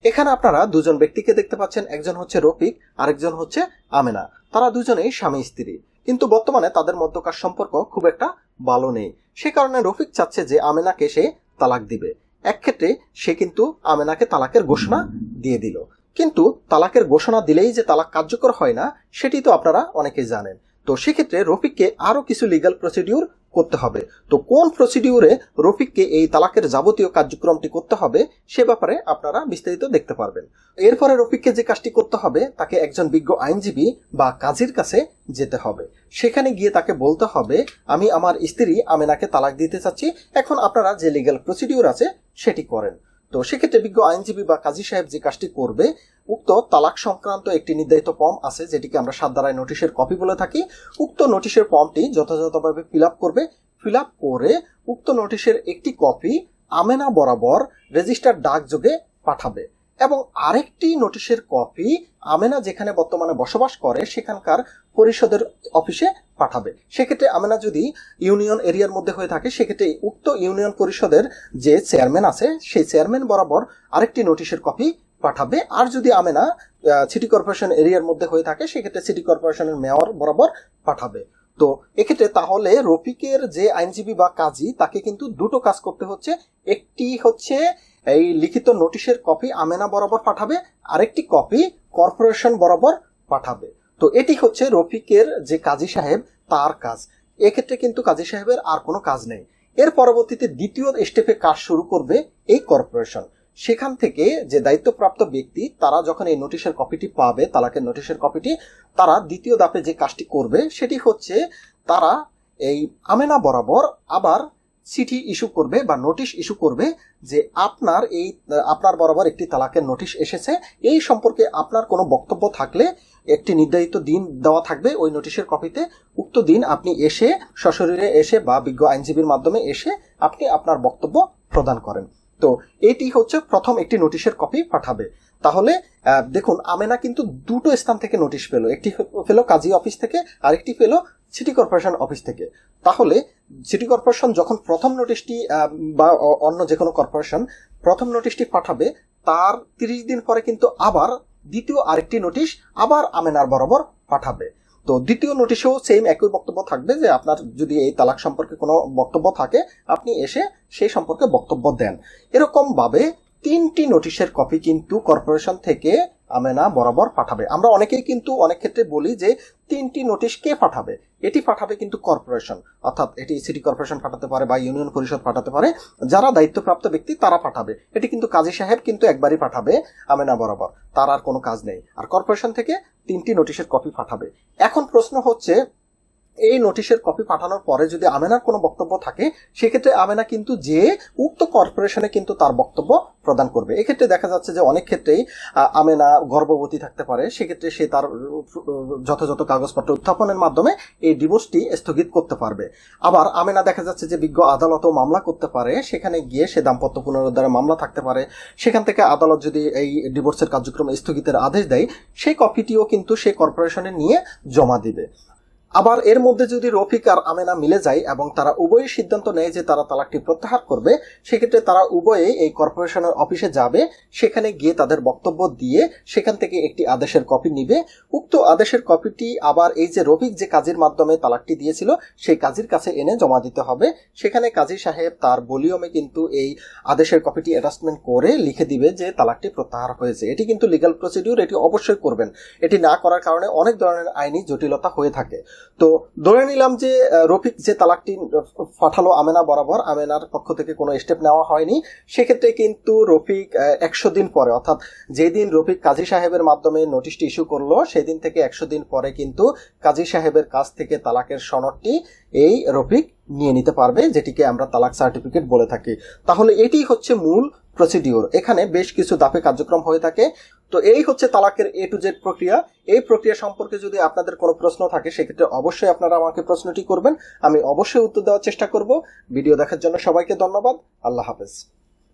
এখানে আপনারা দুজন ব্যক্তিকে দেখতে পাচ্ছেন, একজন হচ্ছে রফিক, আরেকজন হচ্ছে আমেনা। তারা দুজনেই স্বামী স্ত্রী, কিন্তু বর্তমানে তাদের মধ্যকার সম্পর্ক খুব একটা ভালো নেই। সে কারণে রফিক চাচ্ছে যে আমেনাকে সে তালাক দিবে। এক ক্ষেত্রে সে কিন্তু আমেনাকে তালাকের ঘোষণা দিয়ে দিল, কিন্তু তালাকের ঘোষণা দিলেই যে তালাক কার্যকর হয় না সেটি তো আপনারা অনেকেই জানেন। তো সেক্ষেত্রে রফিককে আরো কিছু লিগ্যাল প্রসিডিউর করতে হবে। তো কোন প্রসিডিউরে রফিককে এই তালাকের যাবতীয় কার্যক্রমটি করতে হবে সে ব্যাপারে আপনারা বিস্তারিত দেখতে পারবেন। এরপরে রফিককে যে কাজটি করতে হবে, তাকে একজন বিজ্ঞ আইনজীবী বা কাজীর কাছে যেতে হবে। সেখানে গিয়ে তাকে বলতে হবে, আমি আমার স্ত্রী আমেনাকে তালাক দিতে চাচ্ছি, এখন আপনারা যে লিগ্যাল প্রসিডিউর আছে সেটি করেন। তো সেক্ষেত্রে বিজ্ঞ আইনজীবী বা কাজী সাহেব যে কাজটি করবে, উক্ত তালাক সংক্রান্ত একটি নির্ধারিত ফর্ম আছে যেটিকে আমরা সাত ধারায় নোটিশের কপি বলে থাকি। উক্ত নোটিশের ফর্মটি যথাযথভাবে ফিল আপ করবে। ফিল আপ করে উক্ত নোটিশের একটি কপি আমেনা বরাবর রেজিস্টার ডাকযোগে পাঠাবে এবং আরেকটি নোটিশের কপি আমেনা যেখানে বর্তমানে বসবাস করে সেখানকার পরিষদের অফিসে পাঠাবে। সেক্ষেত্রে আমেনা যদি ইউনিয়ন এরিয়ার মধ্যে হয়ে থাকে সেক্ষেত্রে উক্ত ইউনিয়ন পরিষদের যে চেয়ারম্যান আছে সেই চেয়ারম্যান বরাবর আরেকটি নোটিশের কপি পাঠাবে। আর যদি আমেনা সিটি কর্পোরেশন এরিয়ার মধ্যে হয়ে থাকে সেক্ষেত্রে সিটি কর্পোরেশনের মেয়র বরাবর পাঠাবে। তো এক্ষেত্রে তাহলে রফিকের যে আইনজীবী বা কাজী তাকে কিন্তু দুটো কাজ করতে হচ্ছে। একটি হচ্ছে এই লিখিত নোটিশের কপি আমেনা বরাবর পাঠাবে, আরেকটি কপি কর্পোরেশন বরাবর পাঠাবে। তো এটি হচ্ছে রফিকের যে কাজী সাহেব তার কাজ। এক্ষেত্রে কিন্তু কাজী সাহেবের আর কোনো কাজ নেই। এর পরবর্তীতে দ্বিতীয় স্টেপে কাজ শুরু করবে এই কর্পোরেশন। সেখান থেকে যে দায়িত্বপ্রাপ্ত ব্যক্তি তারা যখন এই নোটিশের কপিটি পাবে, তালাকের নোটিশের কপিটি, তারা দ্বিতীয় ধাপে যে কাজটি করবে সেটি হচ্ছে তারা এই আমেনা বরাবর আবার চিঠি ইস্যু করবে বা নোটিশ ইস্যু করবে যে আপনার বরাবর একটি তালাকের নোটিশ এসেছে, এই সম্পর্কে আপনার কোনো বক্তব্য থাকলে একটি নির্ধারিত দিন দেওয়া থাকবে ওই নোটিশের কপিতে। উক্ত দিন আপনি এসে সশরীরে এসে বা বিজ্ঞ আইনজীবীর মাধ্যমে এসে আপনি আপনার বক্তব্য প্রদান করেন। তো এটি হচ্ছে প্রথম একটি নোটিশের কপি পাঠাবে। তাহলে দেখুন আমেনা কিন্তু দুটো স্থান থেকে নোটিশ পেল, একটি পেল কাজী অফিস থেকে, আরেকটি পেল সিটি কর্পোরেশন অফিস থেকে। তাহলে সিটি কর্পোরেশন যখন প্রথম নোটিশটি বা অন্য যে কোনো কর্পোরেশন প্রথম নোটিশটি পাঠাবে, তার 30 দিন পরে কিন্তু আবার দ্বিতীয় আরেকটি নোটিশ আবার আমেনার বরাবর পাঠাবে। তো দ্বিতীয় নোটিশেও সেম একই বক্তব্য থাকবে যে আপনার যদি এই তালাক সম্পর্কে কোনো বক্তব্য থাকে আপনি এসে সেই সম্পর্কে বক্তব্য দেন। এরকম ভাবে 3টি নোটিশের কপি কিন্তু কর্পোরেশন থেকে আমেনা বরাবর পাঠাবে। আমরা অনেকেই কিন্তু অনেক ক্ষেত্রে বলি যে 3টি নোটিশ কে পাঠাবে, এটি পাঠাবে কিন্তু কর্পোরেশন, অর্থাৎ এটি সিটি কর্পোরেশন পাঠাতে পারে বা ইউনিয়ন পরিষদ পাঠাতে পারে, যারা দায়িত্বপ্রাপ্ত ব্যক্তি তারা পাঠাবে। এটি কিন্তু কাজী সাহেব কিন্তু একবারই পাঠাবে আমেনা বরাবর, তার আর কোনো কাজ নেই। আর কর্পোরেশন থেকে 3টি নোটিশের কপি পাঠাবে। এখন প্রশ্ন হচ্ছে এই নোটিশের কপি পাঠানোর পরে যদি আমেনার কোনো বক্তব্য থাকে সেক্ষেত্রে আমেনা কিন্তু যে উক্ত কর্পোরেশনে কিন্তু তার বক্তব্য প্রদান করবে। এক্ষেত্রে দেখা যাচ্ছে যে অনেক ক্ষেত্রেই আমেনা গর্ভবতী থাকতে পারে, সেক্ষেত্রে সে তার যথাযথ কাগজপত্র উত্থাপনের মাধ্যমে এই ডিভোর্সটি স্থগিত করতে পারবে। আবার আমেনা দেখা যাচ্ছে যে বিজ্ঞ আদালতও মামলা করতে পারে, সেখানে গিয়ে সে দাম্পত্য পুনরুদ্ধারের মামলা থাকতে পারে, সেখান থেকে আদালত যদি এই ডিভোর্সের কার্যক্রম স্থগিতের আদেশ দেয় সেই কপিটিও কিন্তু সে কর্পোরেশনে নিয়ে জমা দিবে। আবার এর মধ্যে যদি রফিক আর আমেনা মিলে যায় এবং তারা উভয়ই সিদ্ধান্ত নেয় যে তারা তালাকটি প্রত্যাহার করবে, সেক্ষেত্রে তারা উভয়েই এই কর্পোরেশনের অফিসে যাবে, সেখানে গিয়ে তাদের বক্তব্য দিয়ে সেখান থেকে একটি আদেশের কপি নিবে। উক্ত আদেশের কপিটি আবার এই যে রফিক যে কাজের মাধ্যমে তালাকটি দিয়েছিল সেই কাজীর কাছে এনে জমা দিতে হবে। সেখানে কাজী সাহেব তার ভলিউমে কিন্তু এই আদেশের কপিটি অ্যাটাচমেন্ট করে লিখে দিবে যে তালাকটি প্রত্যাহার হয়েছে। এটি কিন্তু লিগ্যাল প্রসিডিউর, এটি অবশ্যই করবেন। এটি না করার কারণে অনেক ধরনের আইনি জটিলতা হয়ে থাকে। তো ধরে নিলাম যে রফিক যে তালাকটি পাঠালো আমেনা বরাবর, আমেনার পক্ষ থেকে কোনো স্টেপ নেওয়া হয়নি। সেক্ষেত্রে কিন্তু রফিক 100 দিন পরে, অর্থাৎ যেদিন রফিক কাজী সাহেবের মাধ্যমে নোটিশটি ইস্যু করলো সেদিন থেকে 100 দিন পরে কিন্তু কাজী সাহেবের কাছ থেকে তালাকের সনদটি এই রফিক নিয়ে নিতে পারবে, যেটিকে আমরা তালাক সার্টিফিকেট বলে থাকি। তাহলে এটি হচ্ছে মূল প্রসিডিওর। এখানে বেশ কিছু ধাপে কার্যক্রম হয়ে থাকে। তো এই হচ্ছে তালাকের A to Z প্রক্রিয়া। এই প্রক্রিয়া সম্পর্কে যদি আপনাদের কোনো প্রশ্ন থাকে সেক্ষেত্রে অবশ্যই আপনারা আমাকে প্রশ্নটি করবেন, আমি অবশ্যই উত্তর দেওয়ার চেষ্টা করব। ভিডিও দেখার জন্য সবাইকে ধন্যবাদ। আল্লাহ হাফেজ।